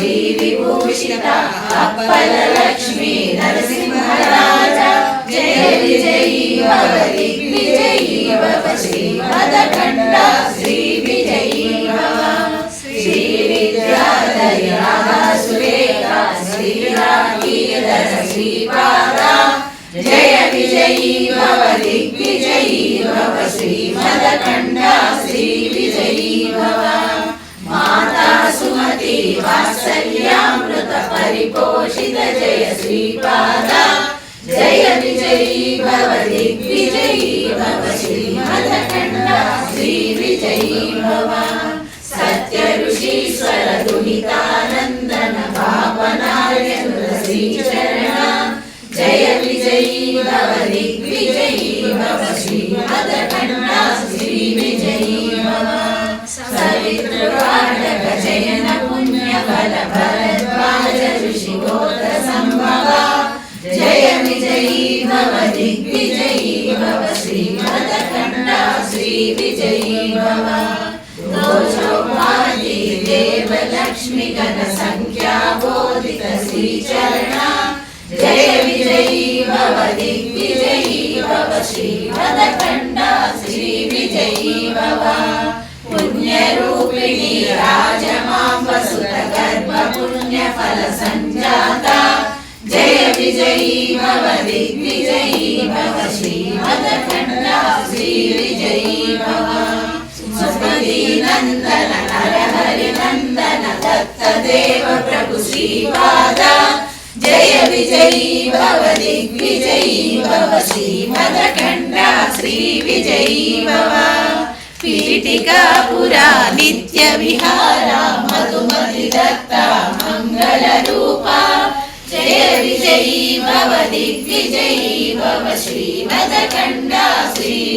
श्री विभूषिता अप्पलक्ष्मी नरसिंहराज जय विजयी भव दिग्विजयी भव श्रीमदखण्ड श्री विजयी भव श्री विद्याधरी राधासुरेखा श्रीराकीर्धर श्रीपादा जय विजयी भव दिग्विजयी भव श्रीमदखण्ड श्री विजयी भव माता सुमति वात्सल्यामृत परिपोषित जय श्रीपादा जय विजयी भव दिग्विजयी भव श्रीमदखण्ड श्री विजयी भव सत्य ऋषीश्वर दुहितानन्दन पावनार्यनुत श्रीचरण जय विजयी भव दिग्विजयी भव श्रीमदखण्ड श्री विजयी भव सवितृवाडक जयन पुण्यफल भरद्वाज ऋषिगोत्र संभव जय विजयी भव दिग्विजयी भव श्रीमदखण्ड श्री विजयी भव दोषोपाधि देव लक्ष्मी गण संख्या बोधित श्रीचरण जय विजयी भव दिग्विजयी भव श्रीमदखण्ड श्री विजयी भव पुण्यरूपिणी राजमां सुत गर्भ पुण्यफल संजाता जय विजयी भव दिग्विजयी भव श्रीमदखण्ड श्री विजयी भव सुमति नंदन नरहरि नंदन दत्तदेव प्रभु श्रीपादा जय विजयी भव दिग्विजयी भव श्रीमदखण्ड श्री विजयी भव पीठिकापुरा नित्य विहारा मधुमति दत्ता मंगल रूपा जय विजयी भव दिग्विजयी भव श्रीमदखण्ड श्री